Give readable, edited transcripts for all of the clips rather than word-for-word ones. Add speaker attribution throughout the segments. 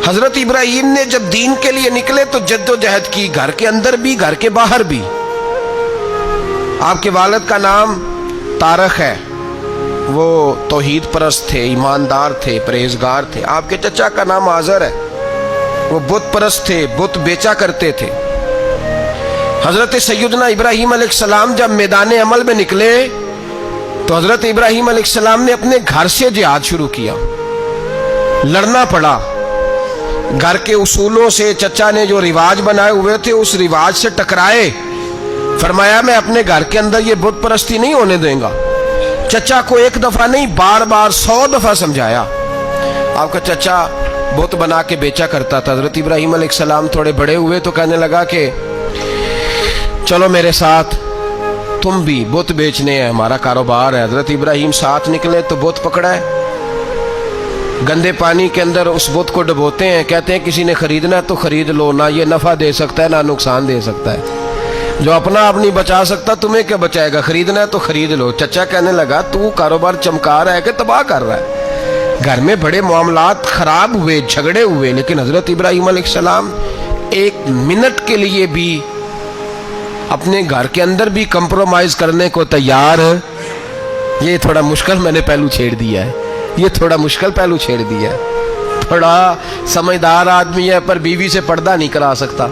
Speaker 1: حضرت ابراہیم نے جب دین کے لیے نکلے تو جدوجہد کی، گھر کے اندر بھی گھر کے باہر بھی۔ آپ کے والد کا نام طارق ہے، وہ توحید پرست تھے، ایماندار تھے، پرہیزگار تھے۔ آپ کے چچا کا نام آزر ہے، وہ بت پرست تھے، بت بیچا کرتے تھے۔ حضرت سیدنا ابراہیم علیہ السلام جب میدان عمل میں نکلے تو حضرت ابراہیم علیہ السلام نے اپنے گھر سے جہاد شروع کیا، لڑنا پڑا۔ گھر کے اصولوں سے چچا نے جو رواج بنائے ہوئے تھے اس رواج سے ٹکرائے۔ فرمایا میں اپنے گھر کے اندر یہ بت پرستی نہیں ہونے دیں گا۔ چچا کو ایک دفعہ نہیں بار بار 100 دفعہ سمجھایا۔ آپ کا چچا بت بنا کے بیچا کرتا تھا۔ حضرت ابراہیم علیہ السلام تھوڑے بڑے ہوئے تو کہنے لگا کہ چلو میرے ساتھ، تم بھی بت بیچنے ہیں، ہمارا کاروبار ہے۔ حضرت ابراہیم ساتھ نکلے تو بت پکڑا ہے، گندے پانی کے اندر اس بت کو ڈبوتے ہیں، کہتے ہیں کسی نے خریدنا ہے تو خرید لو، نہ یہ نفع دے سکتا ہے نہ نقصان دے سکتا ہے، جو اپنا آپ نہیں بچا سکتا تمہیں کیا بچائے گا، خریدنا ہے تو خرید لو۔ چچا کہنے لگا تو کاروبار چمکا رہا ہے کہ تباہ کر رہا ہے۔ گھر میں بڑے معاملات خراب ہوئے، جھگڑے ہوئے، لیکن حضرت ابراہیم علیہ السلام ایک منٹ کے لیے بھی اپنے گھر کے اندر بھی کمپرومائز کرنے کو تیار۔ یہ تھوڑا مشکل میں نے پہلو چھیڑ دیا ہے، یہ تھوڑا مشکل پہلو چھیڑ دیا ہے۔ تھوڑا سمجھدار آدمی ہے پر بیوی سے پردہ نہیں کرا سکتا،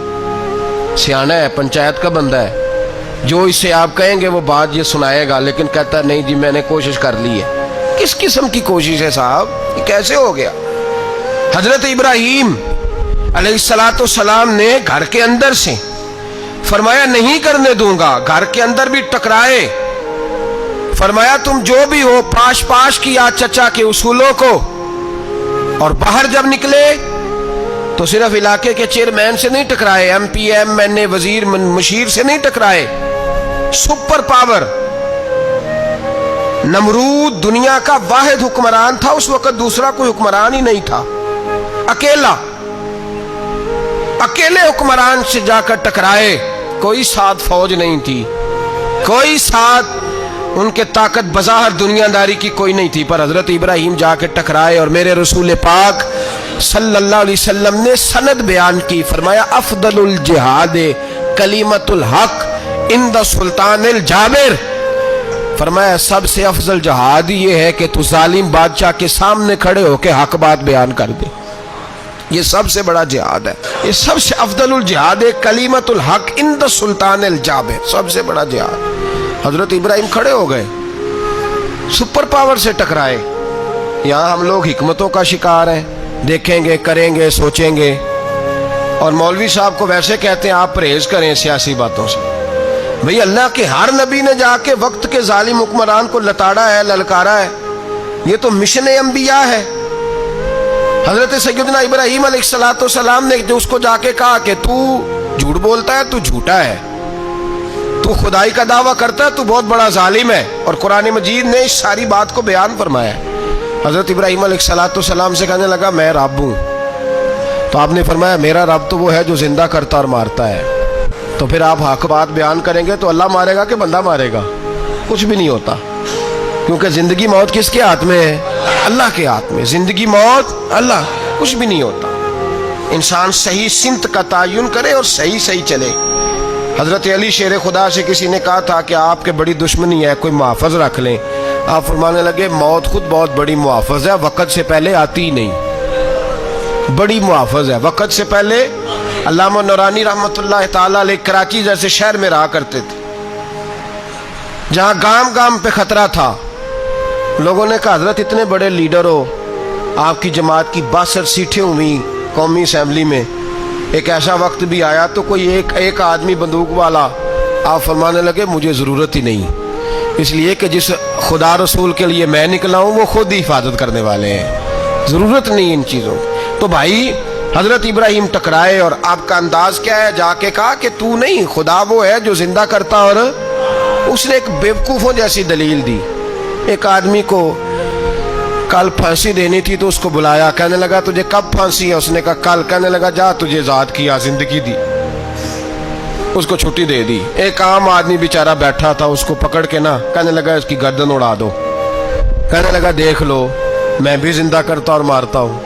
Speaker 1: سیانا ہے، پنچایت کا بندہ ہے، جو اس سے آپ کہیں گے وہ بات یہ سنائے گا، لیکن کہتا ہے نہیں جی میں نے کوشش کر لی ہے۔ کس قسم کی کوشش ہے صاحب، یہ کیسے ہو گیا؟ حضرت ابراہیم علیہ السلام نے گھر کے اندر سے فرمایا نہیں کرنے دوں گا، گھر کے اندر بھی ٹکرائے۔ فرمایا تم جو بھی ہو، پاش پاش کیا چچا کے اصولوں کو، اور باہر جب نکلے تو صرف علاقے کے چیئرمین سے نہیں ٹکرائے، ایم پی ایم این اے وزیر مشیر سے نہیں ٹکرائے، سپر پاور نمرود دنیا کا واحد حکمران تھا اس وقت، دوسرا کوئی حکمران ہی نہیں تھا، اکیلے حکمران سے جا کر ٹکرائے۔ کوئی ساتھ فوج نہیں تھی، کوئی ساتھ ان کے طاقت بظاہر دنیا داری کی کوئی نہیں تھی، پر حضرت ابراہیم جا کے ٹکرائے۔ اور میرے رسول پاک صلی اللہ علیہ وسلم نے سند بیان کی، فرمایا افضل الجہاد کلمۃ الحق عند سلطان الجابر۔ فرمایا سب سے افضل جہاد یہ ہے کہ تو ظالم بادشاہ کے سامنے کھڑے ہو کے حق بات بیان کر دے، یہ سب سے بڑا جہاد ہے، یہ سب سے افضل الجہاد کلمۃ الحق عند سلطان الجابر، سب سے بڑا جہاد۔ حضرت ابراہیم کھڑے ہو گئے، سپر پاور سے ٹکرائے۔ یہاں ہم لوگ حکمتوں کا شکار ہیں، دیکھیں گے، کریں گے، سوچیں گے، اور مولوی صاحب کو ویسے کہتے ہیں آپ پرہیز کریں سیاسی باتوں سے۔ بھئی اللہ کے ہر نبی نے جا کے وقت کے ظالم حکمران کو لتاڑا ہے، للکارا ہے، یہ تو مشن انبیاء ہے۔ حضرت سیدنا ابراہیم علیہ السلام نے جو اس کو جا کے کہا کہ تو جھوٹ بولتا ہے، تو جھوٹا ہے، تو خدائی کا دعویٰ کرتا ہے، تو بہت بڑا ظالم ہے، اور قرآن مجید نے اس ساری بات کو بیان فرمایا ہے۔ حضرت ابراہیم علیہ السلام سے کہنے لگا میں رب ہوں، تو آپ نے فرمایا میرا رب تو وہ ہے جو زندہ کرتا اور مارتا ہے۔ تو پھر آپ حق بات بیان کریں گے تو اللہ مارے گا کہ بندہ مارے گا؟ کچھ بھی نہیں ہوتا، کیونکہ زندگی موت کس کے ہاتھ میں ہے؟ اللہ کے ہاتھ میں۔ زندگی موت اللہ، کچھ بھی نہیں ہوتا۔ انسان صحیح سمت کا تعین کرے اور صحیح چلے۔ حضرت علی شیر خدا سے کسی نے کہا تھا کہ آپ کے بڑی دشمنی ہے، کوئی محافظ رکھ لیں۔ آپ فرمانے لگے موت خود بہت بڑی محافظ ہے، وقت سے پہلے آتی ہی نہیں، بڑی محافظ ہے، وقت سے پہلے۔ علامہ نورانی رحمت اللہ تعالیٰ علیہ کراچی جیسے شہر میں رہا کرتے تھے، جہاں گام گام پہ خطرہ تھا۔ لوگوں نے کہا حضرت اتنے بڑے لیڈر ہو، آپ کی جماعت کی 62 سیٹیں ہوئی قومی اسمبلی میں، ایک ایسا وقت بھی آیا تو کوئی ایک آدمی بندوق والا۔ آپ فرمانے لگے مجھے ضرورت ہی نہیں، اس لیے کہ جس خدا رسول کے لیے میں نکلا ہوں وہ خود ہی حفاظت کرنے والے ہیں، ضرورت نہیں ان چیزوں۔ تو بھائی حضرت ابراہیم ٹکرائے، اور آپ کا انداز کیا ہے؟ جا کے کہا کہ تو نہیں، خدا وہ ہے جو زندہ کرتا۔ اور اس نے ایک بیوقوفوں جیسی دلیل دی۔ ایک آدمی کو کل پھانسی دینی تھی تو اس کو بلایا، کہنے لگا تجھے کب پھانسی ہے؟ اس نے کہا کل۔ کہنے لگا جا تجھے ذات کیا زندگی دی، اس کو چھٹی دے دی۔ ایک عام آدمی بیچارہ بیٹھا تھا، اس کو پکڑ کے نا کہنے لگا اس کی گردن اڑا دو۔ کہنے لگا دیکھ لو میں بھی زندہ کرتا اور مارتا ہوں۔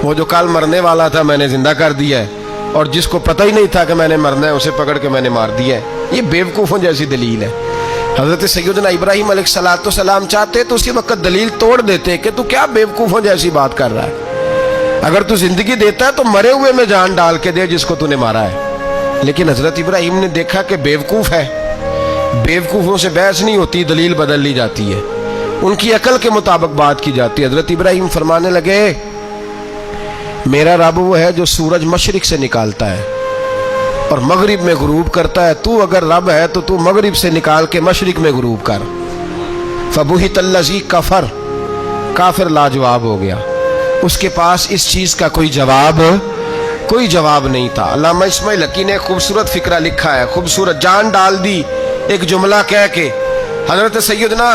Speaker 1: وہ جو کل مرنے والا تھا میں نے زندہ کر دیا ہے، اور جس کو پتہ ہی نہیں تھا کہ میں نے مرنا ہے اسے پکڑ کے میں نے مار دیا ہے۔ یہ بیوقوفوں جیسی دلیل ہے۔ حضرت سیدنا ابراہیم علیہ السلام چاہتے تو اسی وقت دلیل توڑ دیتے کہ تو کیا بیوقوفوں جیسی بات کر رہا ہے، اگر تو زندگی دیتا ہے تو مرے ہوئے میں جان ڈال کے دے جس کو تو نے مارا ہے۔ لیکن حضرت ابراہیم نے دیکھا کہ بیوقوف ہے، بیوقوفوں سے بحث نہیں ہوتی، دلیل بدل لی جاتی ہے، ان کی عقل کے مطابق بات کی جاتی ہے۔ حضرت ابراہیم فرمانے لگے میرا رب وہ ہے جو سورج مشرق سے نکالتا ہے اور مغرب میں غروب کرتا ہے، تو اگر رب ہے تو تو مغرب سے نکال کے مشرق میں غروب کر۔ فبہت الذی کفر، کافر لاجواب ہو گیا، اس کے پاس اس چیز کا کوئی جواب نہیں تھا۔ علامہ اسماعیل حقی نے خوبصورت فقرہ لکھا ہے، خوبصورت جان ڈال دی ایک جملہ کہہ کے۔ حضرت سیدنا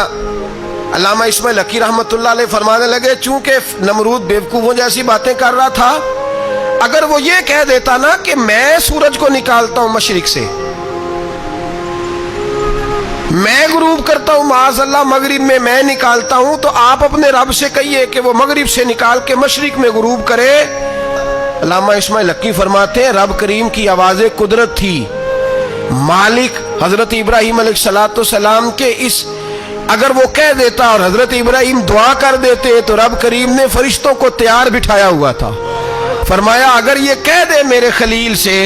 Speaker 1: علامہ اسماعیل حقی رحمۃ اللہ علیہ فرمانے لگے چونکہ نمرود بیوقوفوں جیسی باتیں کر رہا تھا، اگر وہ یہ کہہ دیتا نا کہ میں سورج کو نکالتا ہوں مشرق سے، میں غروب کرتا ہوں معاذ اللہ مغرب میں نکالتا ہوں، تو آپ اپنے رب سے کہیے کہ وہ مغرب سے نکال کے مشرق میں غروب کرے۔ علامہ اسماعیل حقی فرماتے ہیں رب کریم کی آواز قدرت تھی، مالک حضرت ابراہیم علیہ السلام کے اس اگر وہ کہہ دیتا اور حضرت ابراہیم دعا کر دیتے تو رب کریم نے فرشتوں کو تیار بٹھایا ہوا تھا، فرمایا اگر یہ کہہ دے میرے خلیل سے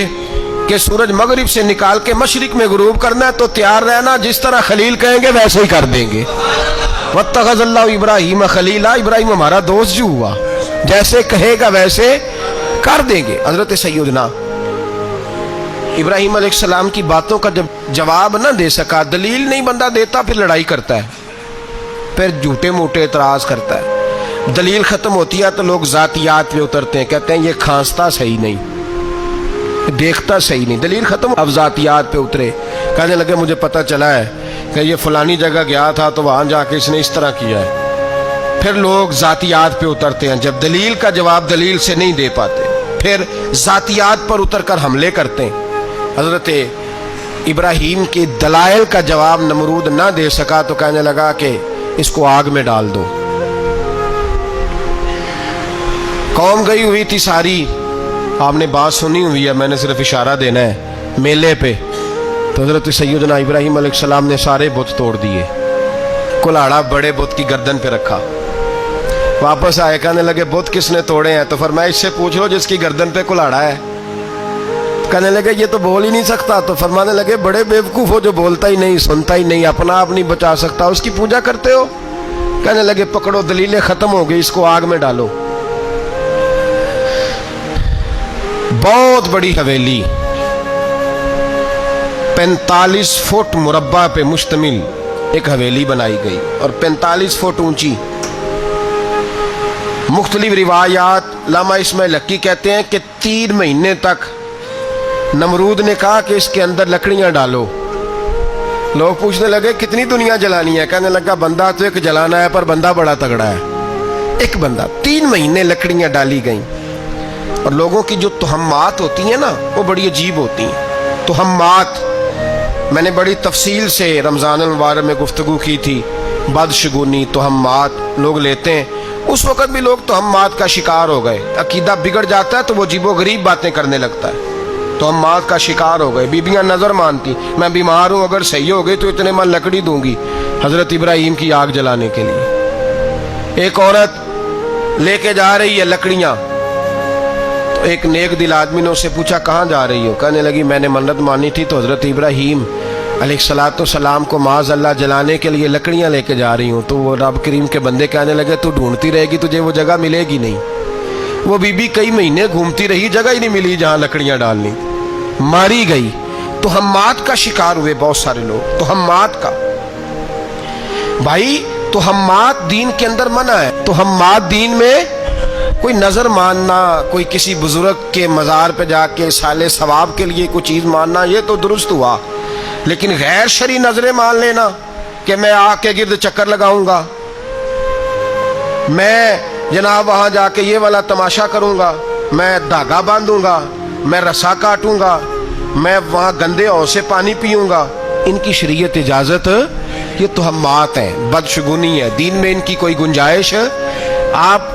Speaker 1: کہ سورج مغرب سے نکال کے مشرق میں غروب کرنا ہے تو تیار رہنا، جس طرح خلیل کہیں گے ویسے ہی کر دیں گے۔ واتخذ اللہ ابراہیم خلیلا، ابراہیم ہمارا دوست جو ہوا، جیسے کہے گا ویسے کر دیں گے۔ حضرت سیدنا ابراہیم علیہ السلام کی باتوں کا جب جواب نہ دے سکا، دلیل نہیں بندہ دیتا، پھر لڑائی کرتا ہے، پھر جھوٹے موٹے اعتراض کرتا ہے۔ دلیل ختم ہوتی ہے تو لوگ ذاتیات پہ اترتے ہیں، کہتے ہیں یہ کھانستا صحیح نہیں، دیکھتا صحیح نہیں، دلیل ختم۔ اب ذاتیات پہ اترے، کہنے لگے مجھے پتہ چلا ہے کہ یہ فلانی جگہ گیا تھا تو وہاں جا کے اس نے اس طرح کیا ہے۔ پھر لوگ ذاتیات پہ اترتے ہیں، جب دلیل کا جواب دلیل سے نہیں دے پاتے پھر ذاتیات پر اتر کر حملے کرتے ہیں۔ حضرت ابراہیم کے دلائل کا جواب نمرود نہ دے سکا تو کہنے لگا کہ اس کو آگ میں ڈال دو۔ قوم گئی ہوئی تھی ساری، آپ نے بات سنی ہوئی ہے، میں نے صرف اشارہ دینا ہے، میلے پہ تو حضرت سیدنا ابراہیم علیہ السلام نے سارے بت توڑ دیے، کلاڑا بڑے بت کی گردن پہ رکھا، واپس آئے کہنے لگے بت کس نے توڑے ہیں؟ تو فرمایا اس سے پوچھ لو جس کی گردن پہ کلاڑا ہے۔ کہنے لگے یہ تو بول ہی نہیں سکتا، تو فرمانے لگے بڑے بیوقوف ہو جو بولتا ہی نہیں، سنتا ہی نہیں، اپنا آپ نہیں بچا سکتا، اس کی پوجا کرتے ہو؟ کہنے لگے پکڑو دلیلیں ختم ہو گئی، اس کو آگ میں ڈالو۔ بہت بڑی حویلی 45 فٹ مربع پہ مشتمل ایک حویلی بنائی گئی اور 45 فٹ اونچی۔ مختلف روایات، علامہ اسماعیل حقی کہتے ہیں کہ 3 مہینے تک نمرود نے کہا کہ اس کے اندر لکڑیاں ڈالو۔ لوگ پوچھنے لگے کتنی دنیا جلانی ہے؟ کہنے لگا بندہ تو ایک جلانا ہے پر بندہ بڑا تگڑا ہے، ایک بندہ۔ 3 مہینے لکڑیاں ڈالی گئیں، اور لوگوں کی جو تہمات ہوتی ہیں نا وہ بڑی عجیب ہوتی ہیں۔ تہمات میں نے بڑی تفصیل سے رمضان المبارک میں گفتگو کی تھی، بدشگونی تہمات لوگ لیتے ہیں، اس وقت بھی لوگ تہمات کا شکار ہو گئے، عقیدہ بگڑ جاتا ہے تو وہ عجیب و غریب باتیں کرنے لگتا ہے، تہمات کا شکار ہو گئے۔ بیبیاں نظر مانتی، میں بیمار ہوں اگر صحیح ہو گئی تو اتنے من لکڑی دوں گی حضرت ابراہیم کی آگ جلانے کے لیے۔ ایک عورت لے کے جا رہی ہے لکڑیاں، تو ایک نیک دل آدمی نے اس سے پوچھا کہاں جا رہی ہو؟ کہنے لگی میں نے منت مانی تھی تو حضرت ابراہیم علیہ السلام کو معاذ اللہ جلانے کے لیے لکڑیاں لے کے جا رہی ہوں۔ تو وہ رب کریم کے بندے کہنے لگے تو ڈھونڈتی رہے گی، تجھے وہ جگہ ملے گی نہیں۔ وہ بی بی کئی مہینے گھومتی رہی، جگہ ہی نہیں ملی جہاں لکڑیاں ڈالنی، ماری گئی۔ تہمات کا شکار ہوئے بہت سارے لوگ، تہمات کا۔ بھائی تہمات دین کے اندر منع ہے، تہمات دین میں کوئی نظر ماننا، کوئی کسی بزرگ کے مزار پہ جا کے سالے ثواب کے لیے کوئی چیز ماننا، یہ تو درست ہوا، لیکن غیر شرعی نظریں مان لینا کہ میں آگ کے گرد چکر لگاؤں گا، میں جناب وہاں جا کے یہ والا تماشا کروں گا، میں دھاگا باندھوں گا، میں رسا کاٹوں گا، میں وہاں گندے ہو سے پانی پیوں گا، ان کی شریعت اجازت، یہ تہمات ہیں، بدشگونی ہے، دین میں ان کی کوئی گنجائش آپ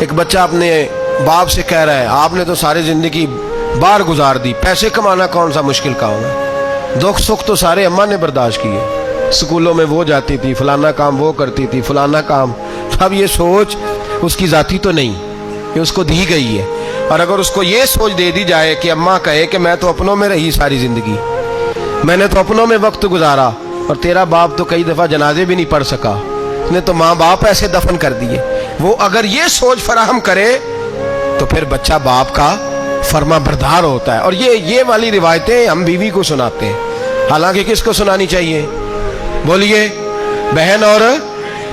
Speaker 1: ایک بچہ اپنے باپ سے کہہ رہا ہے آپ نے تو ساری زندگی باہر گزار دی، پیسے کمانا کون سا مشکل کام ہے، دکھ سکھ تو سارے اماں نے برداشت کیے، اسکولوں میں وہ جاتی تھی، فلانا کام وہ کرتی تھی، فلانا کام۔ اب یہ سوچ اس کی ذاتی تو نہیں، یہ اس کو دی گئی ہے، اور اگر اس کو یہ سوچ دے دی جائے کہ اماں کہے کہ میں تو اپنوں میں رہی ساری زندگی، میں نے تو اپنوں میں وقت گزارا، اور تیرا باپ تو کئی دفعہ جنازے بھی نہیں پڑھ سکا، اس نے تو ماں باپ ایسے دفن کر دیے، وہ اگر یہ سوچ فراہم کرے تو پھر بچہ باپ کا فرما بردار ہوتا ہے۔ اور یہ والی روایتیں ہم بیوی کو سناتے ہیں، حالانکہ کس کو سنانی چاہیے؟ بولیے، بہن اور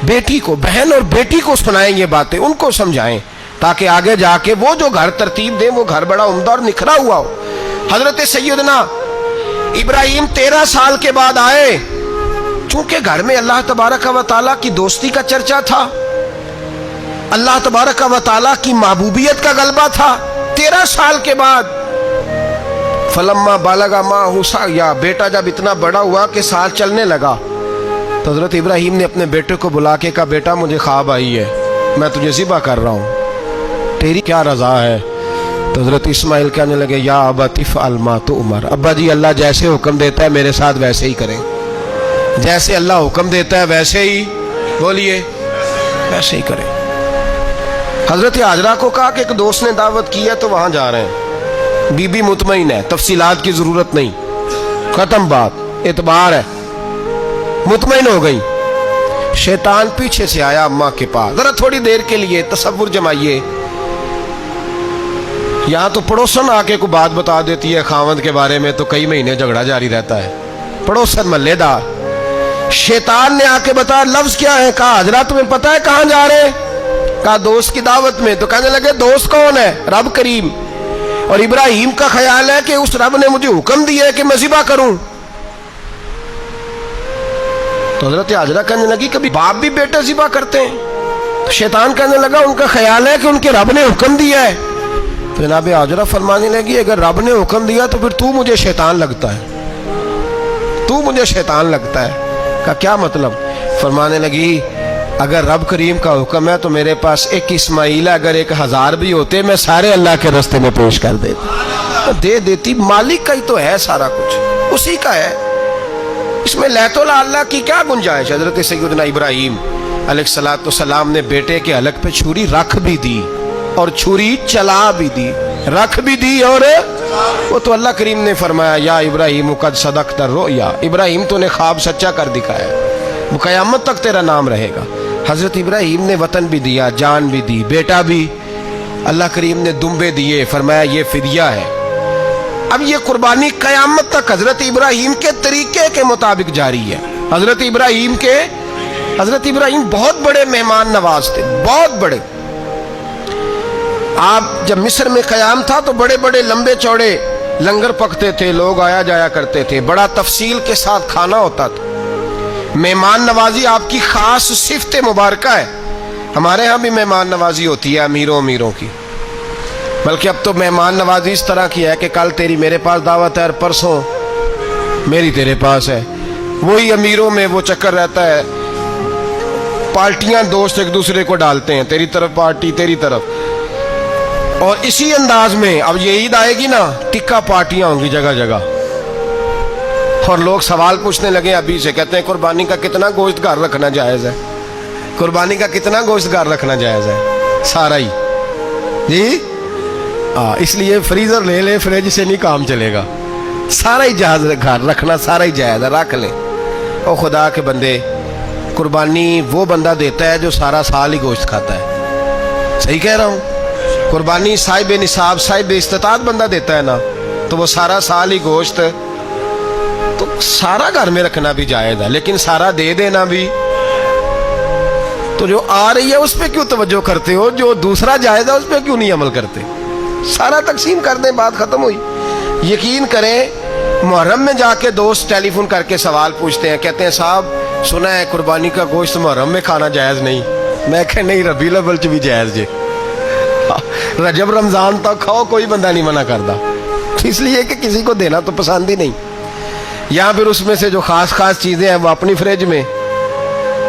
Speaker 1: بیٹی کو، بہن اور بیٹی کو سنائیں یہ باتیں، ان کو سمجھائیں، تاکہ آگے جا کے وہ جو گھر ترتیب دیں وہ گھر بڑا عمدہ اور نکھرا ہوا ہو۔ حضرت سیدنا ابراہیم 13 سال کے بعد آئے، چونکہ گھر میں اللہ تبارک و تعالیٰ کی دوستی کا چرچا تھا، اللہ تبارک و تعالیٰ کی محبوبیت کا غلبہ تھا۔ 13 سال کے بعد فلما بالغ معہ سعیا، بیٹا جب اتنا بڑا ہوا کہ سال چلنے لگا، تو حضرت ابراہیم نے اپنے بیٹے کو بلا کے کہا بیٹا مجھے خواب آئی ہے، میں تجھے ذبح کر رہا ہوں، تیری کیا رضا ہے؟ تو حضرت اسماعیل کہنے لگے یا ابت افعل ما تؤمر، ابا جی اللہ جیسے حکم دیتا ہے میرے ساتھ ویسے ہی کریں، جیسے اللہ حکم دیتا ہے ویسے ہی، بولیے، ویسے ہی کریں۔ حضرت حاجرہ کو کہا کہ ایک دوست نے دعوت کی ہے تو وہاں جا رہے ہیں، بی بی مطمئن ہے، تفصیلات کی ضرورت نہیں، ختم بات، اعتبار ہے، مطمئن ہو گئی۔ شیطان پیچھے سے آیا اماں کے پاس، ذرا تھوڑی دیر کے لیے تصور جمائیے، یہاں تو پڑوسن آ کے کوئی بات بتا دیتی ہے خاوند کے بارے میں تو کئی مہینے جھگڑا جاری رہتا ہے، پڑوسن محلے دار۔ شیطان نے آ کے بتایا لفظ کیا ہے؟ کہا حضرہ تمہیں پتا ہے کہاں جا رہے؟ کہا دوست کی دعوت میں۔ تو کہنے لگے دوست کون ہے؟ رب کریم، اور ابراہیم کا خیال ہے کہ اس رب نے مجھے حکم دیا ہے کہ میں ذبح کروں۔ تو حضرت حاجرہ کہنے لگی کبھی باپ بھی بیٹے ذبح کرتے ہیں؟ تو شیطان کہنے لگا ان کا خیال ہے کہ ان کے رب نے حکم دیا ہے۔ تو جناب حاجرہ فرمانے لگی اگر رب نے حکم دیا تو پھر تو مجھے شیطان لگتا ہے، تو مجھے شیطان لگتا ہے۔ کہا کیا مطلب؟ فرمانے لگی اگر رب کریم کا حکم ہے تو میرے پاس ایک اسماعیل ہے، اگر 1000 بھی ہوتے میں سارے اللہ کے راستے میں پیش کر دیتا، دے دیتی، مالک کا ہی تو ہے سارا کچھ، اسی کا ہے، اس میں لیت اللہ کی کیا گنجائش؟ حضرت سیدنا ابراہیم علیہ السلام نے بیٹے کے حلق پہ چھری رکھ بھی دی اور چھری چلا بھی دی، رکھ بھی دی، اور وہ تو اللہ کریم نے فرمایا یا ابراہیم قد صدقت الرؤیا، ابراہیم تو نے خواب سچا کر دکھایا، وہ قیامت تک تیرا نام رہے گا۔ حضرت ابراہیم نے وطن بھی دیا، جان بھی دی، بیٹا بھی، اللہ کریم نے دمبے دیے، فرمایا یہ فدیہ ہے۔ اب یہ قربانی قیامت تک حضرت ابراہیم کے طریقے کے مطابق جاری ہے۔ حضرت ابراہیم بہت بڑے مہمان نواز تھے، بہت بڑے۔ آپ جب مصر میں قیام تھا تو بڑے بڑے لمبے چوڑے لنگر پکتے تھے، لوگ آیا جایا کرتے تھے، بڑا تفصیل کے ساتھ کھانا ہوتا تھا۔ مہمان نوازی آپ کی خاص صفت مبارکہ ہے، ہمارے ہاں بھی مہمان نوازی ہوتی ہے امیروں کی، بلکہ اب تو مہمان نوازی اس طرح کی ہے کہ کل تیری میرے پاس دعوت ہے اور پرسوں میری تیرے پاس ہے، وہی امیروں میں وہ چکر رہتا ہے، پارٹیاں دوست ایک دوسرے کو ڈالتے ہیں، تیری طرف پارٹی تیری طرف، اور اسی انداز میں اب یہ عید آئے گی نا ٹکا پارٹیاں ہوں گی جگہ جگہ، اور لوگ سوال پوچھنے لگے ابھی سے، کہتے ہیں قربانی کا کتنا گوشت گھر رکھنا جائز ہے؟ قربانی کا کتنا گوشت گھر رکھنا جائز ہے؟ سارا ہی جی، اس لیے فریزر لے لیں، فریج سے نہیں کام چلے گا، سارا ہی جہاز گھر رکھنا سارا ہی جائز ہے، رکھ لیں۔ او خدا کے بندے، قربانی وہ بندہ دیتا ہے جو سارا سال ہی گوشت کھاتا ہے، صحیح کہہ رہا ہوں؟ قربانی صاحب نصاب صاحب استطاعت بندہ دیتا ہے نا، تو وہ سارا سال ہی گوشت، تو سارا گھر میں رکھنا بھی جائز ہے، لیکن سارا دے دینا بھی، تو جو آ رہی ہے اس پہ کیوں توجہ کرتے ہو؟ جو دوسرا جائز ہے اس پہ کیوں نہیں عمل کرتے؟ سارا تقسیم کر دیں، بات ختم ہوئی۔ یقین کریں محرم میں جا کے دوست ٹیلی فون کر کے سوال پوچھتے ہیں، کہتے ہیں صاحب سنا ہے قربانی کا گوشت محرم میں کھانا جائز نہیں، میں کہ نہیں ربیع الاول چ بھی جائز جے، رجب رمضان تک کھاؤ، کوئی بندہ نہیں منع کرتا، اس لیے کہ کسی کو دینا تو پسند ہی نہیں، یا پھر اس میں سے جو خاص چیزیں ہیں وہ اپنی فریج میں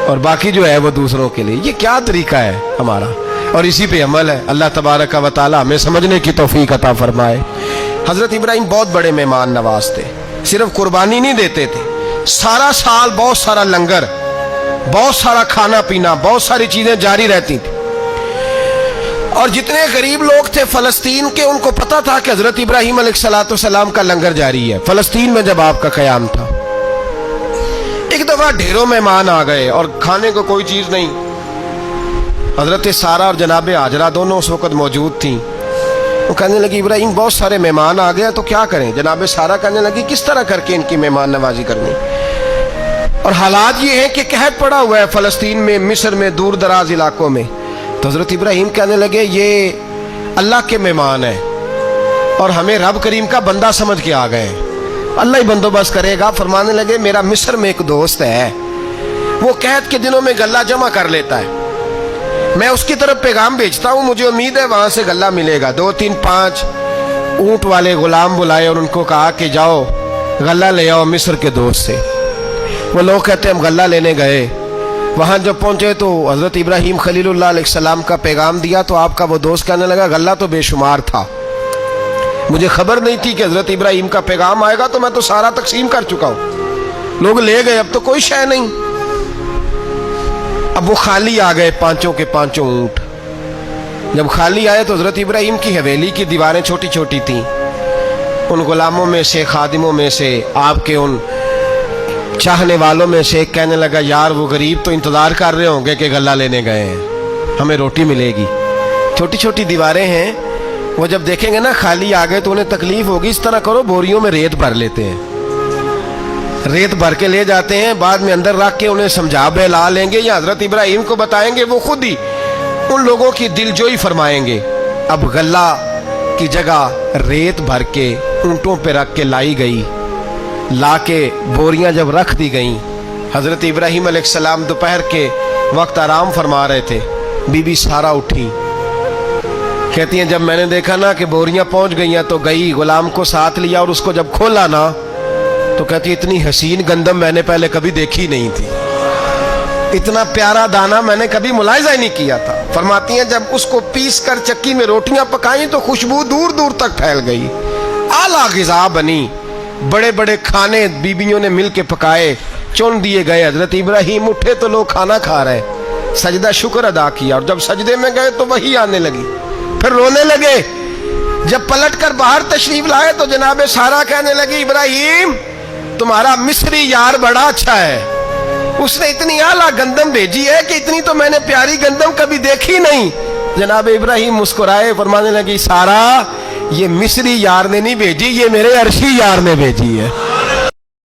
Speaker 1: اور باقی جو ہے وہ دوسروں کے لیے۔ یہ کیا طریقہ ہے ہمارا؟ اور اسی پہ عمل ہے. اللہ تبارک و تعالی ہمیں سمجھنے کی توفیق عطا فرمائے. حضرت ابراہیم بہت بڑے مہمان نواز تھے. صرف قربانی نہیں دیتے تھے, سارا سال بہت سارا لنگر, بہت سارا کھانا پینا, بہت ساری چیزیں جاری رہتی تھی. اور جتنے غریب لوگ تھے فلسطین کے, ان کو پتا تھا کہ حضرت ابراہیم علیہ السلام کا لنگر جاری ہے. فلسطین میں جب آپ کا قیام تھا, ایک دفعہ ڈھیروں مہمان آ گئے اور کھانے کو کوئی چیز نہیں. حضرت سارہ اور جناب ہاجرہ دونوں اس وقت موجود تھیں. وہ کہنے لگی ابراہیم بہت سارے مہمان آ گئے تو کیا کریں. جناب سارہ کہنے لگی کس طرح کر کے ان کی مہمان نوازی کرنی. اور حالات یہ ہیں کہ قحط پڑا ہوا ہے فلسطین میں, مصر میں, دور دراز علاقوں میں. تو حضرت ابراہیم کہنے لگے یہ اللہ کے مہمان ہیں اور ہمیں رب کریم کا بندہ سمجھ کے آ گئے, اللہ ہی بندوبست کرے گا. فرمانے لگے میرا مصر میں ایک دوست ہے, وہ قحط کے دنوں میں غلہ جمع کر لیتا ہے, میں اس کی طرف پیغام بھیجتا ہوں, مجھے امید ہے وہاں سے غلہ ملے گا. 2 3 5 اونٹ والے غلام بلائے اور ان کو کہا کہ جاؤ غلہ لے آؤ مصر کے دوست سے. وہ لوگ کہتے ہیں ہم غلہ لینے گئے. وہاں جب پہنچے تو حضرت ابراہیم خلیل اللہ علیہ السلام کا پیغام دیا تو آپ کا وہ دوست کہنے لگا غلہ تو بے شمار تھا, مجھے خبر نہیں تھی کہ حضرت ابراہیم کا پیغام آئے گا, تو میں تو سارا تقسیم کر چکا ہوں, لوگ لے گئے, اب تو کوئی شے نہیں. اب وہ خالی آ گئے 5 کے 5 اونٹ. جب خالی آئے تو حضرت ابراہیم کی حویلی کی دیواریں چھوٹی چھوٹی تھیں. ان غلاموں میں سے, خادموں میں سے, آپ کے ان چاہنے والوں میں سے ایک کہنے لگا یار وہ غریب تو انتظار کر رہے ہوں گے کہ غلہ لینے گئے ہیں, ہمیں روٹی ملے گی. چھوٹی چھوٹی دیواریں ہیں, وہ جب دیکھیں گے نا خالی آ گئے تو انہیں تکلیف ہوگی. اس طرح کرو بوریوں میں ریت بھر لیتے ہیں, ریت بھر کے لے جاتے ہیں, بعد میں اندر رکھ کے انہیں سمجھا بہلا لیں گے یا حضرت ابراہیم کو بتائیں گے, وہ خود ہی ان لوگوں کی دل جوئی فرمائیں گے. اب غلہ کی جگہ ریت بھر کے اونٹوں پہ رکھ کے لائی گئی. لا کے بوریاں جب رکھ دی گئیں, حضرت ابراہیم علیہ السلام دوپہر کے وقت آرام فرما رہے تھے. بی بی سارہ اٹھی, کہتی ہیں جب میں نے دیکھا نا کہ بوریاں پہنچ گئی ہیں تو گئی, غلام کو ساتھ لیا اور اس کو جب کھولا نا تو کہتی اتنی حسین گندم میں نے پہلے کبھی دیکھی نہیں تھی, اتنا پیارا دانا میں نے کبھی ملاحظہ ہی نہیں کیا تھا. فرماتی ہیں جب اس کو پیس کر چکی میں روٹیاں پکائیں تو خوشبو دور دور تک پھیل گئی, اعلیٰ غذا بنی. بڑے بڑے کھانے بیبیوں نے مل کے پکائے, چن دیے گئے. حضرت ابراہیم اٹھے تو لوگ کھانا کھا رہے, سجدہ شکر ادا کیا, اور جب سجدے میں گئے تو وہی آنے لگی, پھر رونے لگے. جب پلٹ کر باہر تشریف لائے تو جناب سارہ کہنے لگی ابراہیم تمہارا مصری یار بڑا اچھا ہے, اس نے اتنی اعلیٰ گندم بھیجی ہے کہ اتنی تو میں نے پیاری گندم کبھی دیکھی نہیں. جناب ابراہیم مسکرائے, فرمانے لگی سارہ یہ مصری یار نے نہیں بھیجی, یہ میرے عرشی یار نے بھیجی ہے.